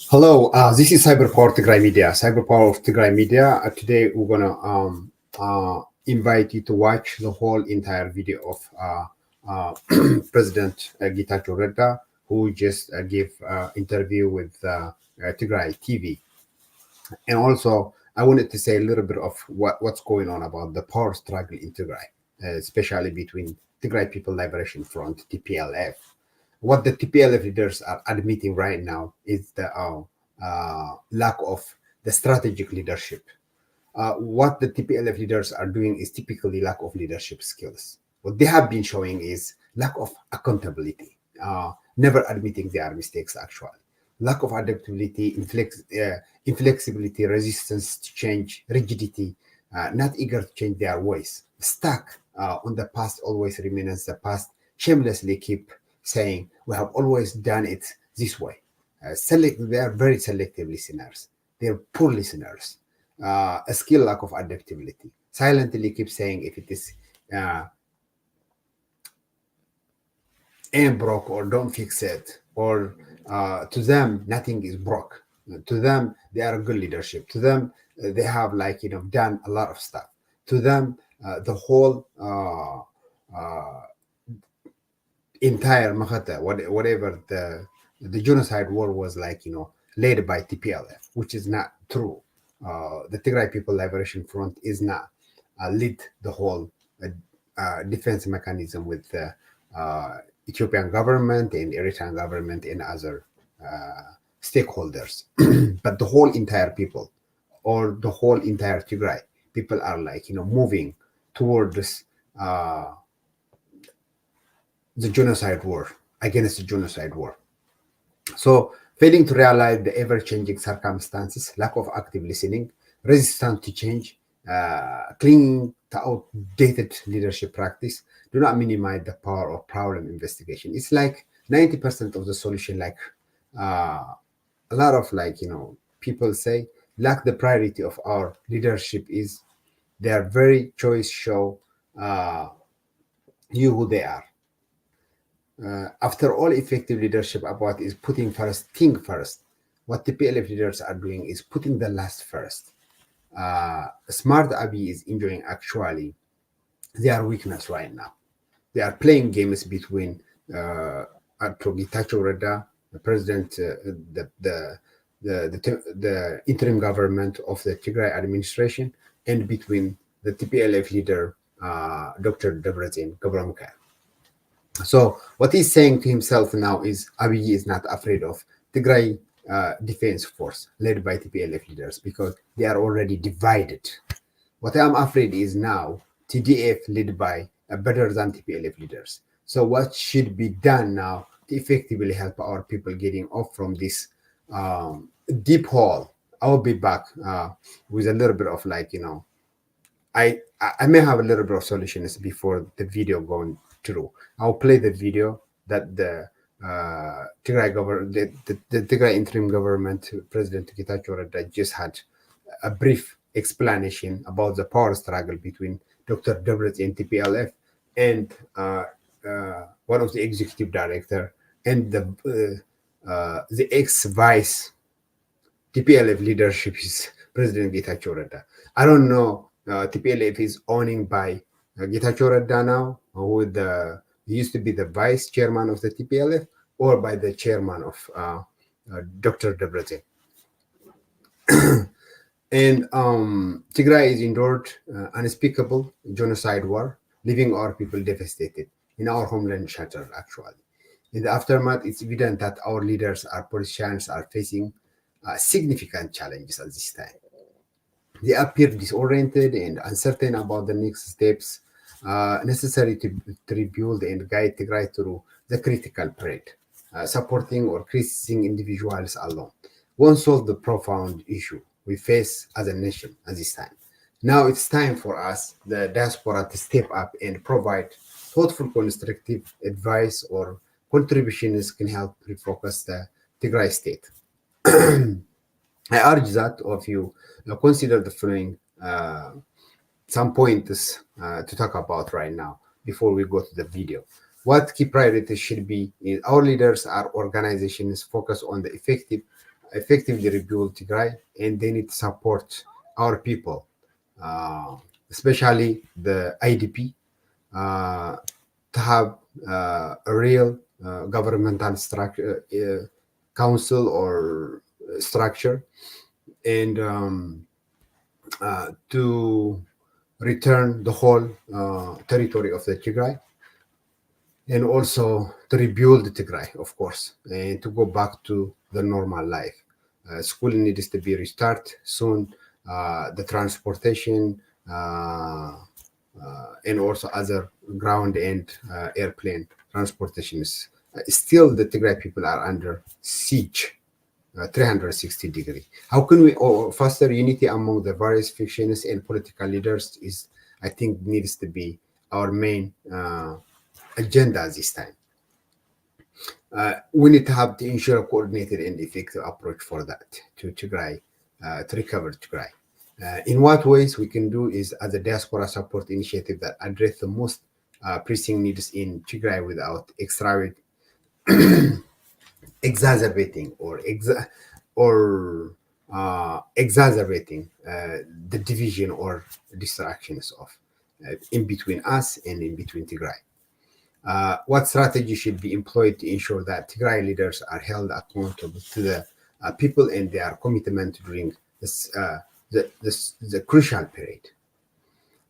Hello, this is Cyberpower Tigray Media. Cyberpower of Tigray Media. Today we're gonna invite you to watch the whole entire video of President Getachew Reda, who just gave interview with Tigray TV. And also, I wanted to say a little bit of what's going on about the power struggle in Tigray, especially between Tigray People Liberation Front (TPLF). What the TPLF leaders are admitting right now is the lack of the strategic leadership. What the TPLF leaders are doing is typically lack of leadership skills. What they have been showing is lack of accountability, never admitting their mistakes actually. Lack of adaptability, inflexibility, resistance to change, rigidity, not eager to change their ways, stuck on the past, always remain as the past, shamelessly keep saying we have always done it this way. They are very selective listeners. They're poor listeners. A skill lack of adaptability. Silently keep saying if it is ain't broke or don't fix it, or to them nothing is broke. To them they are good leadership. To them they have done a lot of stuff. To them the whole entire Mahata, whatever the genocide war was led by TPLF, which is not true. The Tigray People Liberation Front is not lead the whole defense mechanism with the Ethiopian government and Eritrean government and other stakeholders. But the whole entire people or the whole entire Tigray people are moving toward this the genocide war, against the genocide war. So failing to realize the ever-changing circumstances, lack of active listening, resistance to change, clinging to outdated leadership practice, do not minimize the power of problem investigation. It's like 90% of the solution, a lot of people say, lack the priority of our leadership is their very choice show you who they are. After all, effective leadership about is putting first, think first. What the PLF leaders are doing is putting the last first. Smart Abiy is enjoying actually their weakness right now. They are playing games between Getachew Reda, the president, the interim government of the Tigray administration, and between the TPLF leader, Dr. Debretsion Gabramukhail. So what he's saying to himself now is Abiy is not afraid of Tigray defense force led by TPLF leaders because they are already divided. What I'm afraid is now TDF led by better than TPLF leaders. So what should be done now to effectively help our people getting off from this deep hole? I'll be back with a little bit of I may have a little bit of solutions before the video going through. I'll play the video that the Tigray government, the Tigray interim government President Getachew Reda just had a brief explanation about the power struggle between Dr. Debretsion and TPLF and one of the executive director and the ex-vice TPLF leadership is President Getachew Reda. I don't know. TPLF is owning by Getachew Reda now, who used to be the vice chairman of the TPLF, or by the chairman of Dr. Debretsion. And Tigray is endured unspeakable genocide war, leaving our people devastated in our homeland shattered actually. In the aftermath, it's evident that our leaders, our politicians are facing significant challenges at this time. They appear disoriented and uncertain about the next steps necessary to rebuild and guide Tigray through the critical period. Supporting or criticizing individuals alone won't solve the profound issue. we face as a nation at this time. Now it's time for us, the diaspora, to step up and provide thoughtful, constructive advice or contributions can help refocus the Tigray state. I urge that of you consider the following some points to talk about right now before we go to the video. What key priorities should be is our leaders, our organizations focus on the effectively rebuild Tigray, and they need to support our people, especially the IDP, to have a real governmental structure, council or structure, and to return the whole territory of the Tigray, and also to rebuild the Tigray, of course, and to go back to the normal life. School needs to be restarted soon. The transportation and also other ground and airplane transportations. Still, the Tigray people are under siege. 360 degree. How can we foster unity among the various factions and political leaders is, I think, needs to be our main agenda this time. We need to have to ensure a coordinated and effective approach for that to Tigray, to recover Tigray. In what ways we can do is as a diaspora support initiative that address the most pressing needs in Tigray without exacerbating or exacerbating the division or distractions of in between us and in between Tigray. What strategy should be employed to ensure that Tigray leaders are held accountable to the people and their commitment during this, the crucial period?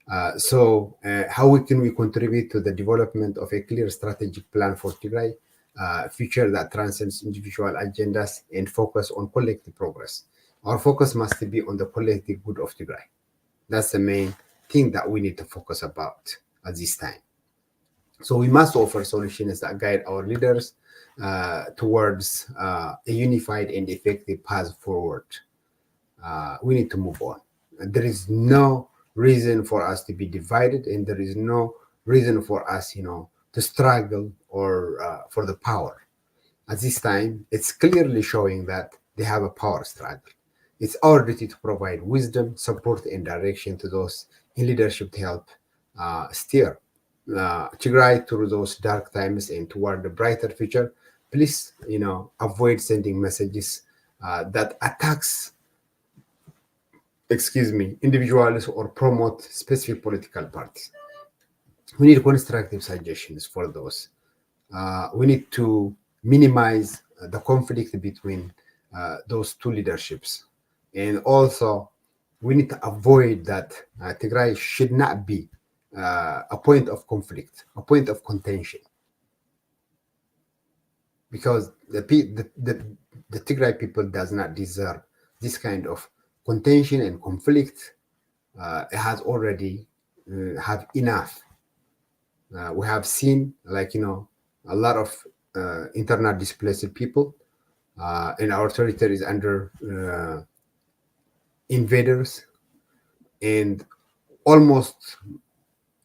How can we contribute to the development of a clear strategic plan for Tigray, future that transcends individual agendas and focus on collective progress? Our focus must be on the collective good of Tigray. That's the main thing that we need to focus about at this time. So we must offer solutions that guide our leaders towards a unified and effective path forward. We need to move on. There is no reason for us to be divided, and there is no reason for us, to struggle or for the power. At this time, it's clearly showing that they have a power struggle. It's our duty to provide wisdom, support, and direction to those in leadership to help steer Tigray through those dark times and toward the brighter future. Please, avoid sending messages that attacks, individuals or promote specific political parties. We need constructive suggestions for those. We need to minimize the conflict between those two leaderships. And also, we need to avoid that Tigray should not be a point of conflict, a point of contention. Because the Tigray people does not deserve this kind of contention and conflict. It has already have enough. We have seen, a lot of internal displaced people, and our territory is under invaders, and almost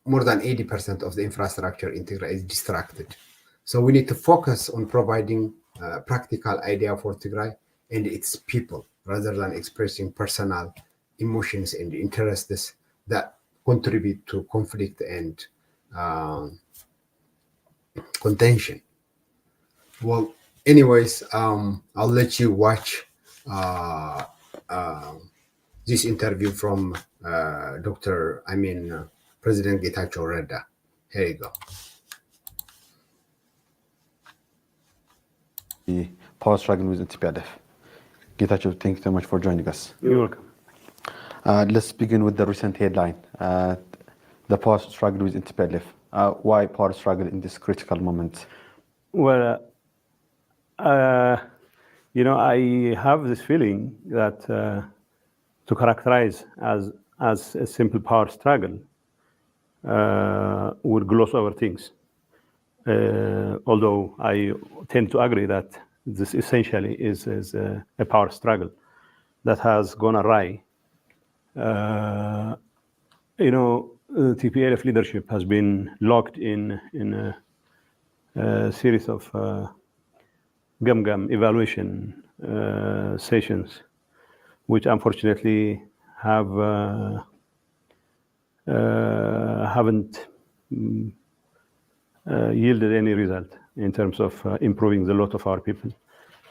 more than 80% of the infrastructure in Tigray is distracted. So we need to focus on providing practical idea for Tigray and its people, rather than expressing personal emotions and interests that contribute to conflict and contention. Well, anyways, I'll let you watch this interview from President Getachew Reda. Here you go. The power struggle with the TPLF. Getachew, thank you so much for joining us. You're welcome. Let's begin with the recent headline, the power struggle with TPLF. Why power struggle in this critical moment? Well, I have this feeling that to characterize as a simple power struggle would gloss over things. Although I tend to agree that this essentially is a power struggle. that has gone awry. The TPLF leadership has been locked in a series of gum evaluation sessions, which unfortunately haven't yielded any result in terms of improving the lot of our people,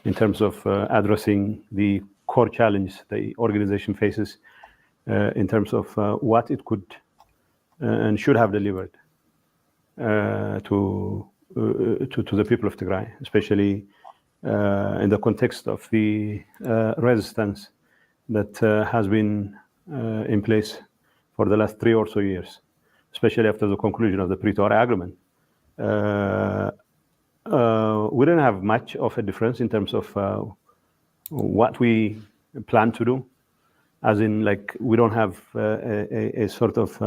in terms of addressing the core challenge the organization faces, in terms of what it could and should have delivered to the people of Tigray, especially in the context of the resistance that has been in place for the last 3 or so years, especially after the conclusion of the Pretoria Agreement. We don't have much of a difference in terms of what we plan to do, as in, like, we don't have a sort of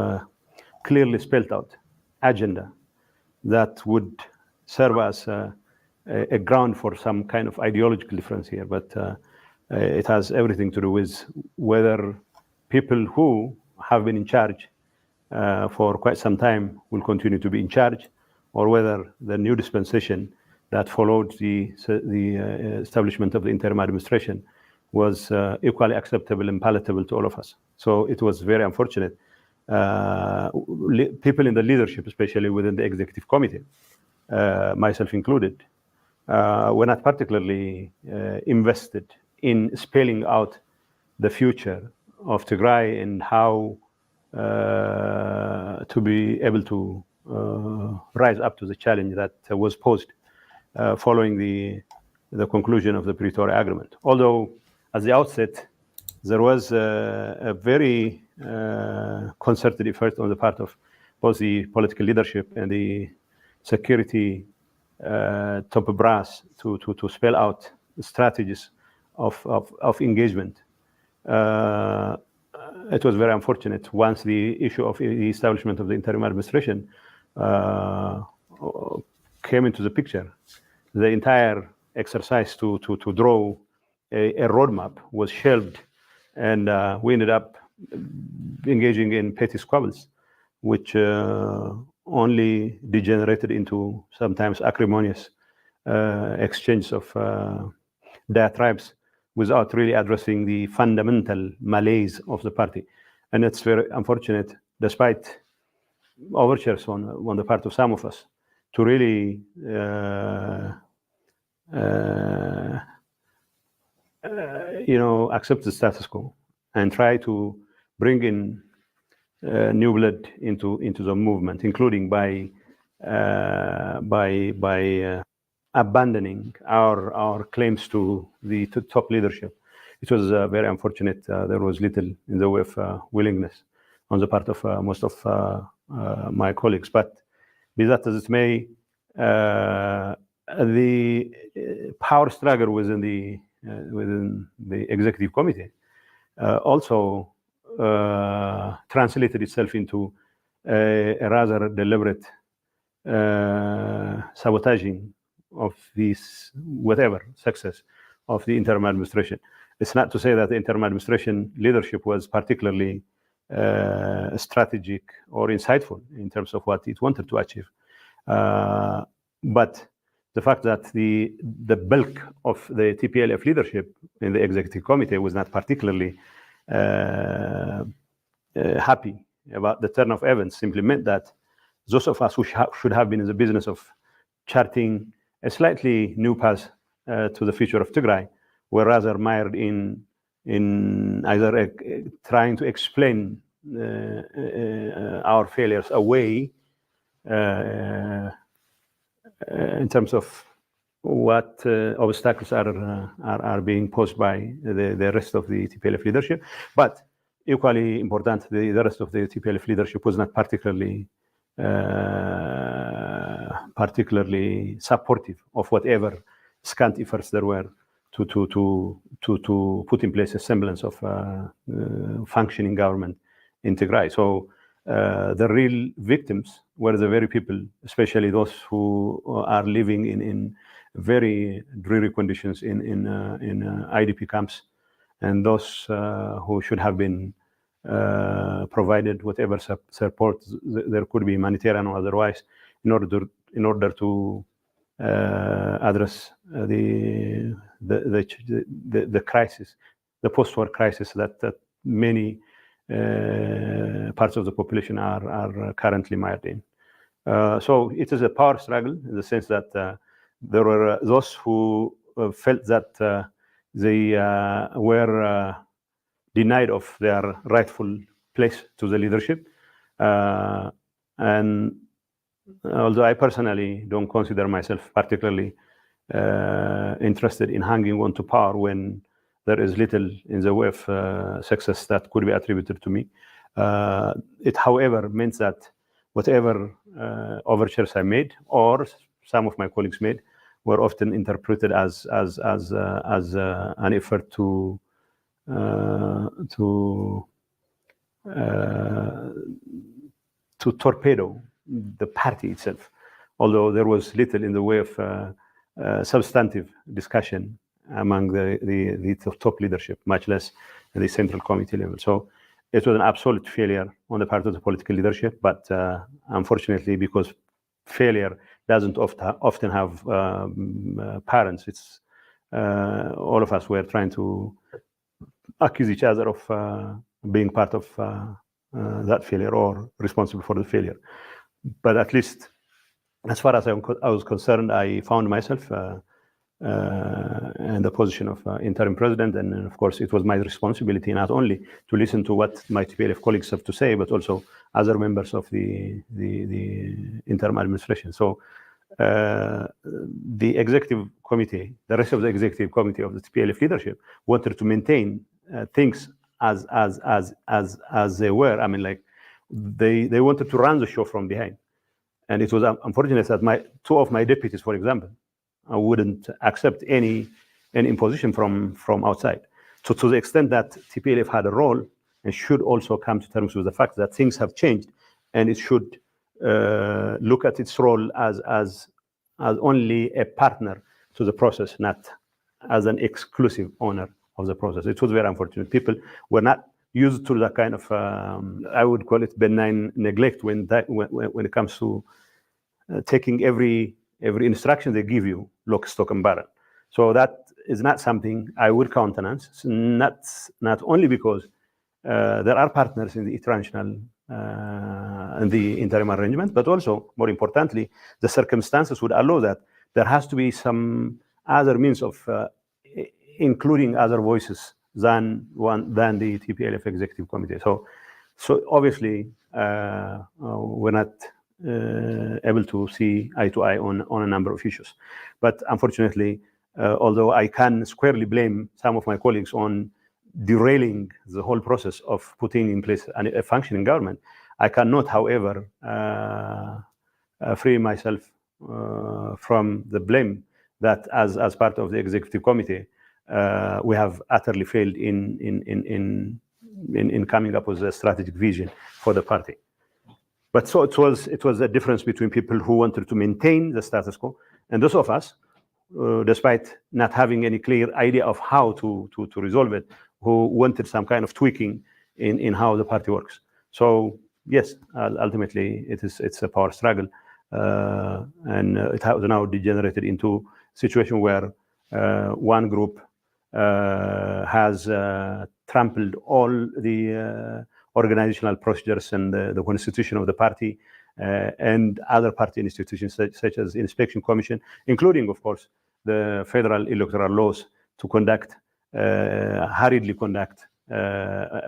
clearly spelled out agenda that would serve as a ground for some kind of ideological difference here. But it has everything to do with whether people who have been in charge for quite some time will continue to be in charge, or whether the new dispensation that followed the establishment of the interim administration was equally acceptable and palatable to all of us. So it was very unfortunate. People in the leadership, especially within the executive committee, myself included, were not particularly invested in spelling out the future of Tigray and how to be able to rise up to the challenge that was posed following the conclusion of the Pretoria Agreement. Although at the outset, there was a very concerted effort on the part of both the political leadership and the security top brass to spell out strategies of engagement. It was very unfortunate once the issue of the establishment of the interim administration came into the picture. The entire exercise to draw a roadmap was shelved, and we ended up engaging in petty squabbles, which only degenerated into sometimes acrimonious exchange of diatribes without really addressing the fundamental malaise of the party. And it's very unfortunate, despite overtures on the part of some of us to really accept the status quo and try to bring in new blood into the movement, including by abandoning our claims to the top leadership. It was very unfortunate. There was little in the way of willingness on the part of most of my colleagues. But be that as it may, the power struggle within the executive committee also translated itself into a rather deliberate sabotaging of this whatever success of the interim administration. It's not to say that the interim administration leadership was particularly strategic or insightful in terms of what it wanted to achieve, but the fact that the bulk of the TPLF leadership in the executive committee was not particularly happy about the turn of events simply meant that those of us who should have been in the business of charting a slightly new path to the future of Tigray were rather mired in either trying to explain our failures away in terms of what obstacles are being posed by the rest of the TPLF leadership. But equally important, the rest of the TPLF leadership was not particularly supportive of whatever scant efforts there were to put in place a semblance of functioning government in Tigray. So the real victims were the very people, especially those who are living in very dreary conditions in IDP camps and those who should have been provided whatever support there could be, humanitarian or otherwise, in order to address the crisis, the post-war crisis that many parts of the population are currently mired in. So it is a power struggle in the sense that there were those who felt that they were denied of their rightful place to the leadership. And although I personally don't consider myself particularly interested in hanging on to power when there is little in the way of success that could be attributed to me, it, however, means that whatever overtures I made or some of my colleagues made were often interpreted as an effort to torpedo the party itself, although there was little in the way of substantive discussion among the top leadership, much less at the central committee level. So it was an absolute failure on the part of the political leadership, but unfortunately, because failure doesn't often have parents, it's all of us were trying to accuse each other of being part of that failure or responsible for the failure. But at least, as far as I was concerned, I found myself in the position of interim president, and of course, it was my responsibility not only to listen to what my TPLF colleagues have to say, but also other members of the interim administration. So the executive committee, the rest of the executive committee of the TPLF leadership, wanted to maintain things as they were. I mean, like they wanted to run the show from behind, and it was unfortunate that two of my deputies, for example, wouldn't accept any imposition from outside. So to the extent that TPLF had a role and should also come to terms with the fact that things have changed, and it should look at its role as only a partner to the process, not as an exclusive owner of the process. It was very unfortunate. People were not used to that kind of, I would call it benign neglect when it comes to taking every instruction they give you, lock, stock, and barrel. So that is not something I would countenance, not only because there are partners in the international and the interim arrangement, but also, more importantly, the circumstances would allow that there has to be some other means of including other voices than the TPLF executive committee. So obviously, we're not able to see eye to eye on a number of issues. But unfortunately, although I can squarely blame some of my colleagues on derailing the whole process of putting in place a functioning government, I cannot, however, free myself from the blame that as part of the executive committee, we have utterly failed in coming up with a strategic vision for the party. But so it was a difference between people who wanted to maintain the status quo and those of us, despite not having any clear idea of how to resolve it, who wanted some kind of tweaking in how the party works. So yes, ultimately it's a power struggle, and it has now degenerated into a situation where one group has trampled all the organizational procedures and the constitution of the party and other party institutions such as Inspection Commission, including, of course, the federal electoral laws to hurriedly conduct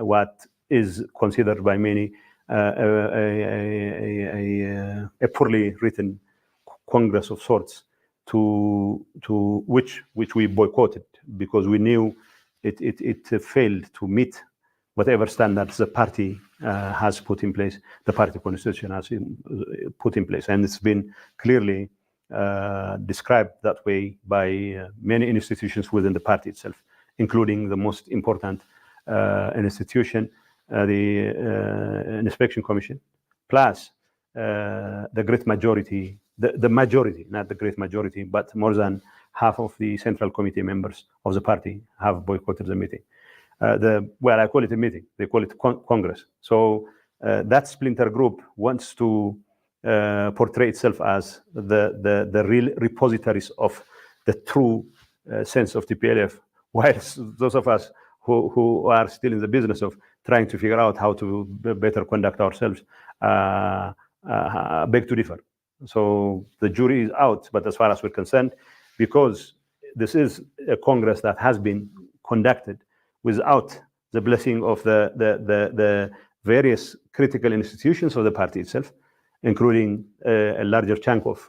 what is considered by many a poorly written Congress of sorts, to which we boycotted because we knew it failed to meet whatever standards the party has put in place, the party constitution has put in place. And it's been clearly described that way by many institutions within the party itself, including the most important institution, the Inspection Commission, plus the great majority, the majority, not the great majority, but more than half of the Central Committee members of the party have boycotted the meeting. I call it a meeting. They call it Congress. So that splinter group wants to portray itself as the real repositories of the true sense of TPLF, whilst those of us who are still in the business of trying to figure out how to better conduct ourselves beg to differ. So the jury is out, but as far as we're concerned, because this is a Congress that has been conducted without the blessing of the various critical institutions of the party itself, including a larger chunk of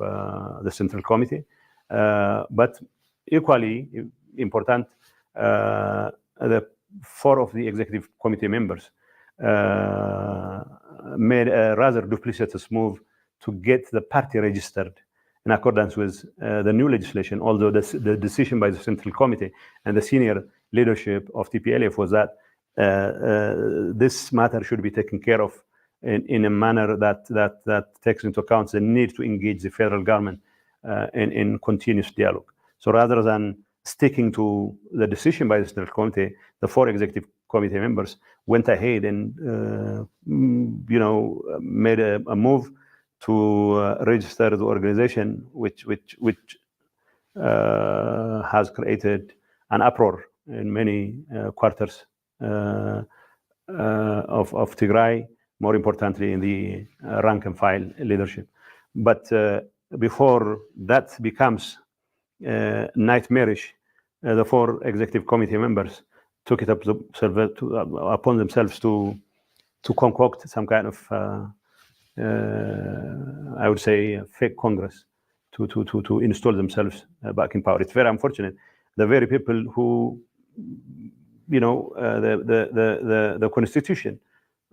the Central Committee. But equally important, the 4 of the Executive Committee members made a rather duplicitous move to get the party registered in accordance with the new legislation, although the decision by the Central Committee and the senior leadership of TPLF was that this matter should be taken care of in a manner that takes into account the need to engage the federal government in continuous dialogue. So rather than sticking to the decision by the Central Committee, the 4 Executive Committee members went ahead and made a move to register the organization, which has created an uproar in many quarters of Tigray, more importantly in the rank and file leadership. But before that becomes nightmarish, the 4 Executive Committee members took it upon themselves to concoct some kind of I would say fake Congress to install themselves back in power. It's very unfortunate. The very people who, the constitution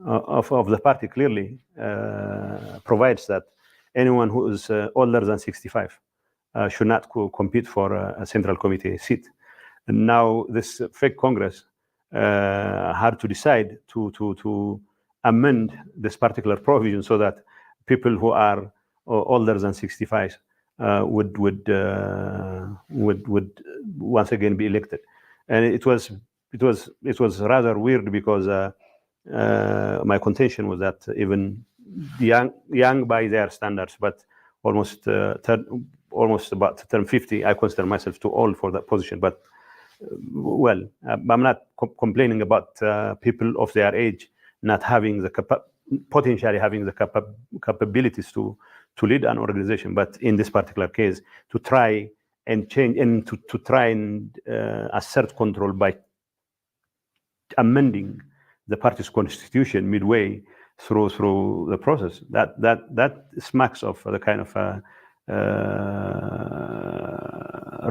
of the party clearly provides that anyone who is older than 65 should not compete for a Central Committee seat. And now this fake Congress had to decide to amend this particular provision so that people who are older than 65 would once again be elected. And it was rather weird because my contention was that even young by their standards, but almost about to turn 50, I consider myself too old for that position. But well, I'm not complaining about people of their age not having potentially having the capabilities to lead an organization, but in this particular case, to try and change and to try and assert control by amending the party's constitution midway through the process. That smacks of the kind of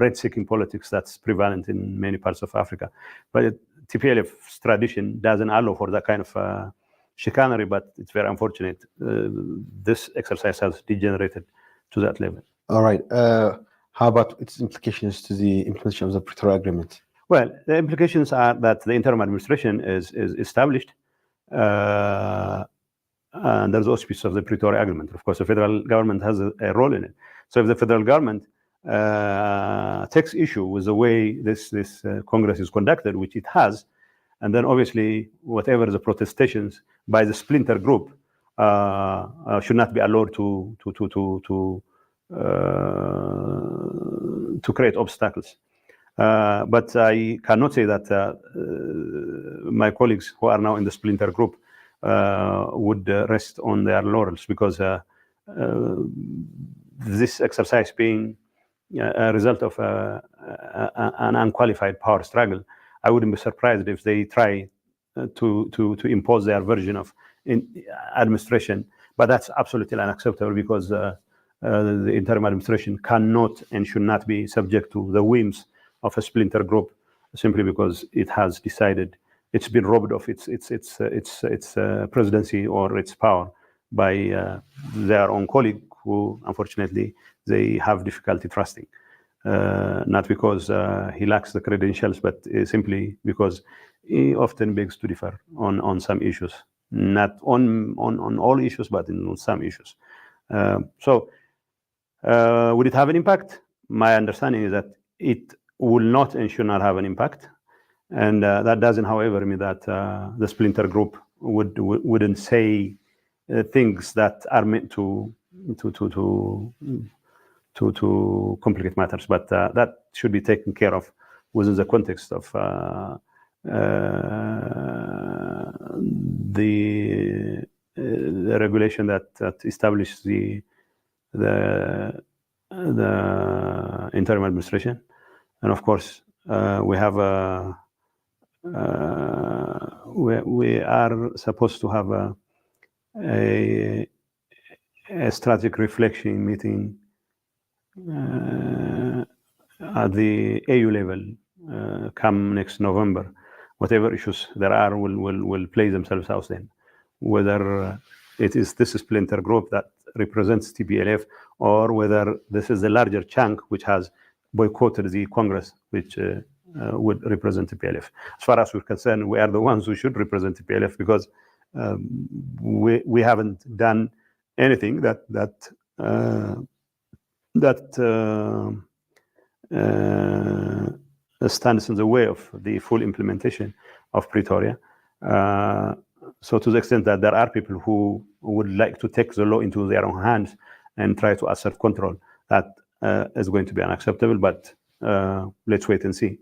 rent-seeking politics that's prevalent in many parts of Africa. But TPLF's tradition doesn't allow for that kind of chicanery, but it's very unfortunate. This exercise has degenerated to that level. All right. How about its implications to the implementation of the Pretoria Agreement? Well, the implications are that the interim administration is established under the auspices of the Pretoria Agreement. Of course, the federal government has a role in it. So if the federal government takes issue with the way this Congress is conducted, which it has, and then obviously whatever the protestations by the splinter group should not be allowed to create obstacles. But I cannot say that my colleagues who are now in the splinter group would rest on their laurels, because this exercise being a result of an unqualified power struggle, I wouldn't be surprised if they try to impose their version of administration. But that's absolutely unacceptable, because the interim administration cannot and should not be subject to the whims of a splinter group simply because it has decided it's been robbed of its presidency or its power by their own colleague, who unfortunately they have difficulty trusting. Not because he lacks the credentials, but simply because he often begs to differ on some issues, not on all issues, but on some issues. So would it have an impact? My understanding is that it will not and should not have an impact. And that doesn't, however, mean that the splinter group wouldn't say things that are meant to complicate matters. But that should be taken care of within the context of the regulation that establishes the interim administration. And of course, we have we are supposed to have a strategic reflection meeting at the AU level come next November. Whatever issues there are will play themselves out then. Whether it is this splinter group that represents TPLF, or whether this is the larger chunk which has boycotted the Congress, which would represent TPLF. As far as we're concerned, we are the ones who should represent TPLF, because we haven't done anything that stands in the way of the full implementation of Pretoria. So to the extent that there are people who would like to take the law into their own hands and try to assert control, that is going to be unacceptable. But let's wait and see.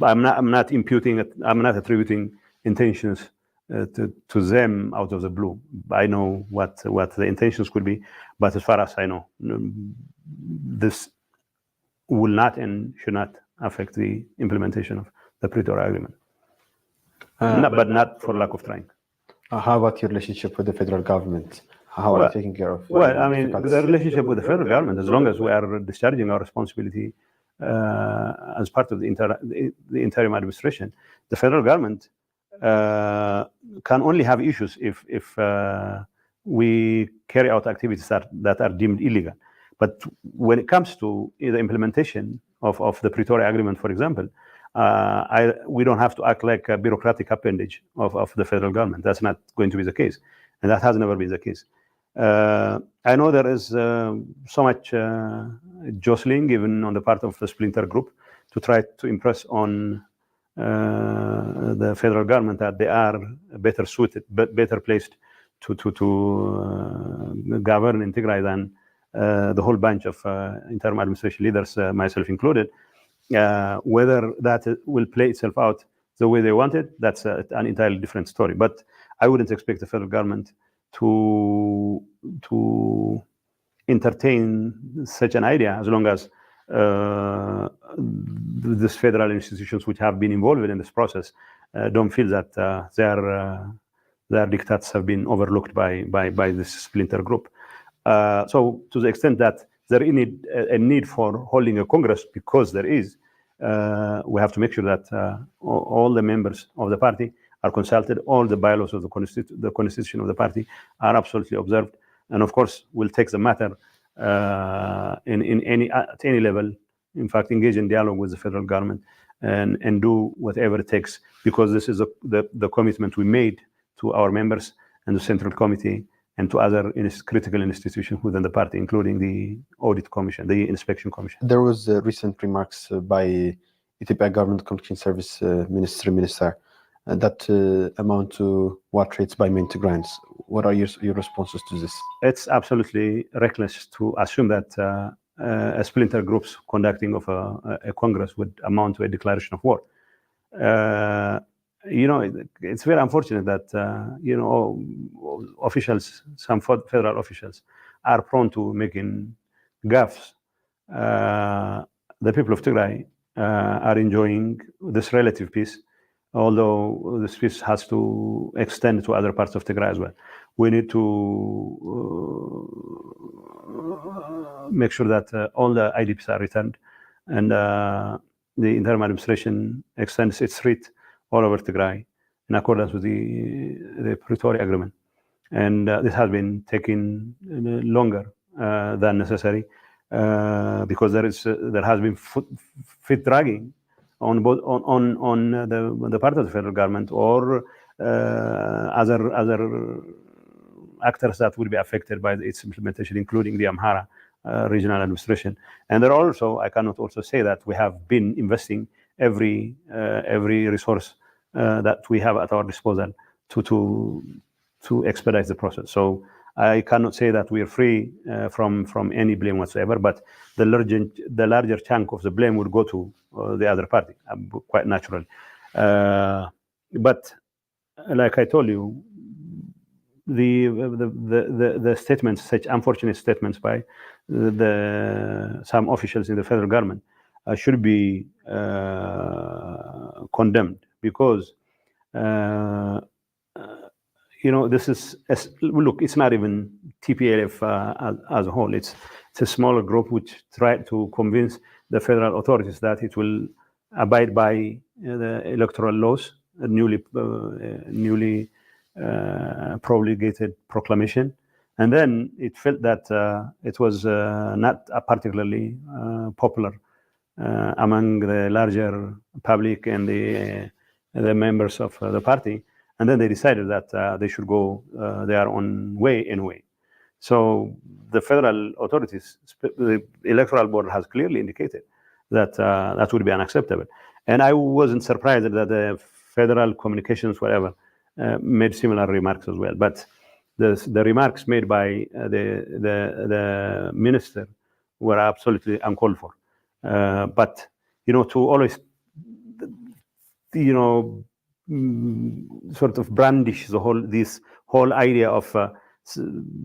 I'm not imputing it. I'm not attributing intentions to them out of the blue. I know what the intentions could be, but as far as I know, this will not and should not affect the implementation of the Pretoria Agreement. But not for lack of trying. How about your relationship with the federal government? How are you taking care of? Well, I mean, the relationship with the federal government, as long as we are discharging our responsibility as part of the interim administration, the federal government can only have issues if we carry out activities that are deemed illegal. But when it comes to the implementation of the Pretoria Agreement, for example, we don't have to act like a bureaucratic appendage of the federal government. That's not going to be the case, and that has never been the case. I know there is so much jostling, even on the part of the splinter group, to try to impress on the federal government that they are better suited, better placed to govern in Tigray than the whole bunch of interim administration leaders, myself included. Whether that will play itself out the way they want it, that's an entirely different story. But I wouldn't expect the federal government to entertain such an idea, as long as these federal institutions which have been involved in this process don't feel that their diktats have been overlooked by this splinter group. So to the extent that there is a need for holding a Congress, because there is, we have to make sure that all the members of the party are consulted, all the bylaws of the constitution of the party are absolutely observed, and of course we'll take the matter at any level, in fact engage in dialogue with the federal government and do whatever it takes, because this is the commitment we made to our members and the Central Committee and to other critical institutions within the party, including the Audit Commission, the Inspection Commission. There was recent remarks by Ethiopia Government Communication Service Minister that amount to war threats by main Tigrayans. What are your responses to this? It's absolutely reckless to assume that a splinter groups conducting of a Congress would amount to a declaration of war. It's very unfortunate that officials, some federal officials, are prone to making gaffes. The people of Tigray are enjoying this relative peace, although this peace has to extend to other parts of Tigray as well. We need to make sure that all the IDPs are returned, and the interim administration extends its reach all over Tigray in accordance with the Pretoria Agreement. And this has been taking longer than necessary because there has been feet dragging on the part of the federal government or other actors that will be affected by its implementation, including the Amhara regional administration. And there also, I cannot also say that we have been investing every resource that we have at our disposal to expedite the process. So I cannot say that we are free from any blame whatsoever, but the larger chunk of the blame will go to the other party, quite naturally. But like I told you, the statements, such unfortunate statements by some officials in the federal government, should be condemned, because this is look. It's not even TPLF as a whole. It's a smaller group which tried to convince the federal authorities that it will abide by the electoral laws, newly promulgated proclamation, and then it felt that it was not particularly popular among the larger public and the members of the party, and then they decided that they should go their own way anyway. So the federal authorities, the electoral board, has clearly indicated that that would be unacceptable, and I wasn't surprised that the federal communications, whatever, made similar remarks as well. But the remarks made by the minister were absolutely uncalled for. But to always sort of brandish this whole idea of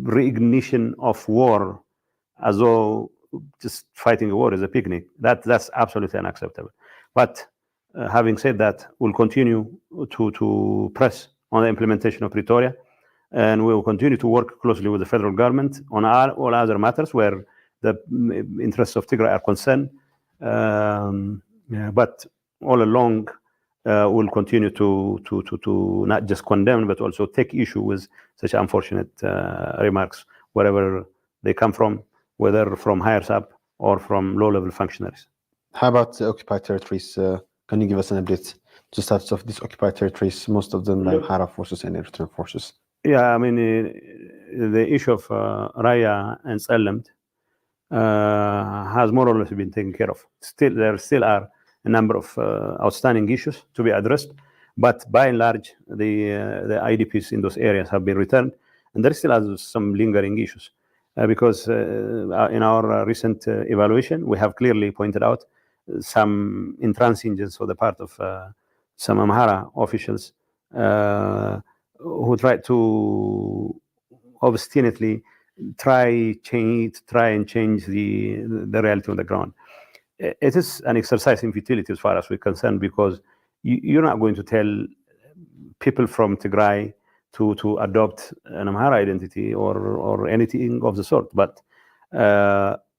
reignition of war as though just fighting a war is a picnic, that's absolutely unacceptable. But having said that, we'll continue to press on the implementation of Pretoria, and we will continue to work closely with the federal government on all other matters where the interests of Tigray are concerned. But all along, we'll continue to not just condemn, but also take issue with such unfortunate remarks, wherever they come from, whether from higher up or from low-level functionaries. How about the occupied territories? Can you give us an update to status of these occupied territories, most of them by Amhara forces and Eritrean forces? Yeah, I mean, the issue of Raya and Tsellemt has more or less been taken care of. There still are a number of outstanding issues to be addressed, but by and large, the IDPs in those areas have been returned, and there still are some lingering issues because in our recent evaluation, we have clearly pointed out some intransigence on the part of some Amhara officials who tried to obstinately try and change the reality on the ground. It is an exercise in futility as far as we're concerned, because you're not going to tell people from Tigray to adopt an Amhara identity or anything of the sort. But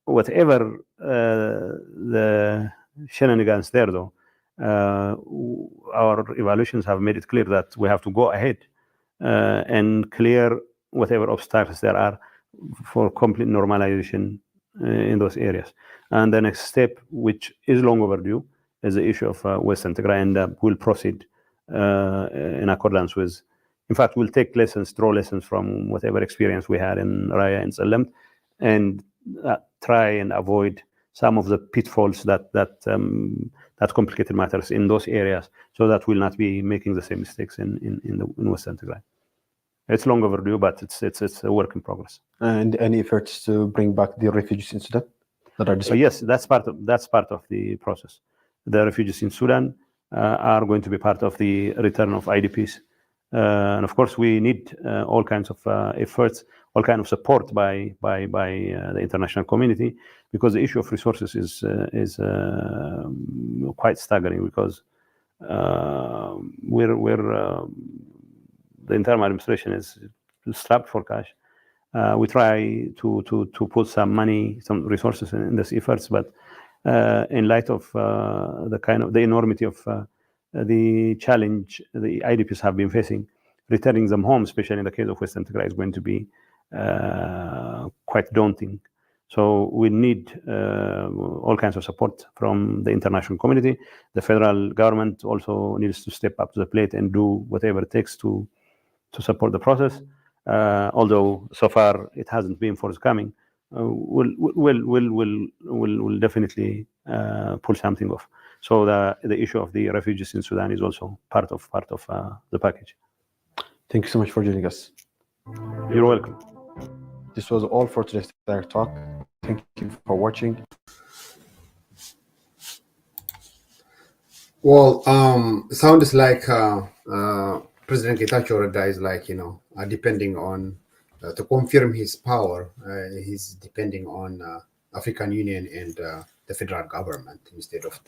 whatever the shenanigans there, though, our evaluations have made it clear that we have to go ahead and clear whatever obstacles there are for complete normalization in those areas. And the next step, which is long overdue, is the issue of Western Tigray, and we'll proceed in accordance with. In fact, we'll draw lessons from whatever experience we had in Raya and Tsellemt, and try and avoid some of the pitfalls that complicated matters in those areas, so that we'll not be making the same mistakes in Western Tigray. It's long overdue, but it's a work in progress. And any efforts to bring back the refugees in Sudan that are displaced? Yes, that's part of the process. The refugees in Sudan are going to be part of the return of IDPs, and of course we need all kinds of efforts, all kinds of support by the international community, because the issue of resources is quite staggering, because the interim administration is strapped for cash. We try to put some money, some resources in these efforts, but in light of the enormity of the challenge the IDPs have been facing, returning them home, especially in the case of Western Tigray, is going to be quite daunting. So we need all kinds of support from the international community. The federal government also needs to step up to the plate and do whatever it takes to support the process. Although so far it hasn't been forthcoming, we'll definitely pull something off. So the issue of the refugees in Sudan is also part of the package. Thank you so much for joining us. You're welcome. This was all for today's Direct Talk. Thank you for watching. Well, sounds like President Getachew Reda is like, depending on, to confirm his power, he's depending on African Union and the federal government instead of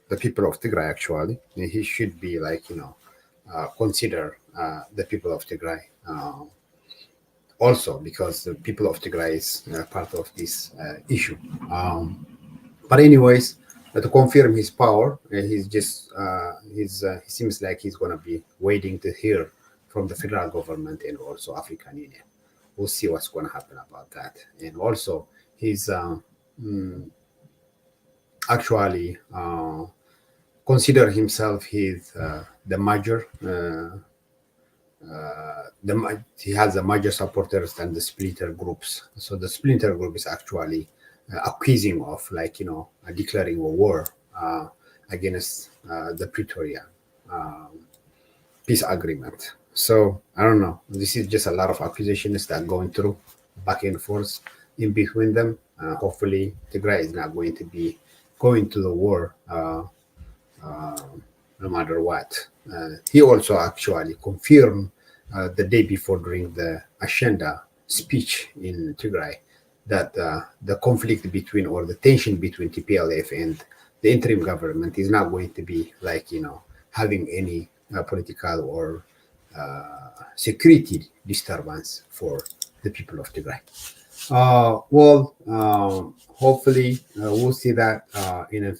the people of Tigray, actually. He should be like, consider the people of Tigray also, because the people of Tigray is part of this issue. But anyways, to confirm his power, he's just he seems like he's gonna be waiting to hear from the federal government and also African Union. We'll see what's gonna happen about that. And also, he's actually consider himself the major. He has the major supporters than the splinter groups. So the splinter group is actually accusing of declaring a war against the Pretoria peace agreement. So I don't know. This is just a lot of accusations that are going through back and forth in between them. Hopefully, Tigray is not going to be going to the war no matter what. He also actually confirmed the day before during the Ashenda speech in Tigray that the conflict between, or the tension between TPLF and the interim government is not going to be having any political or security disturbance for the people of Tigray. Hopefully we'll see that in a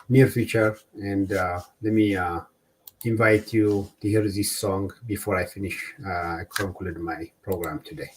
near future. And let me invite you to hear this song before I finish. I conclude my program today.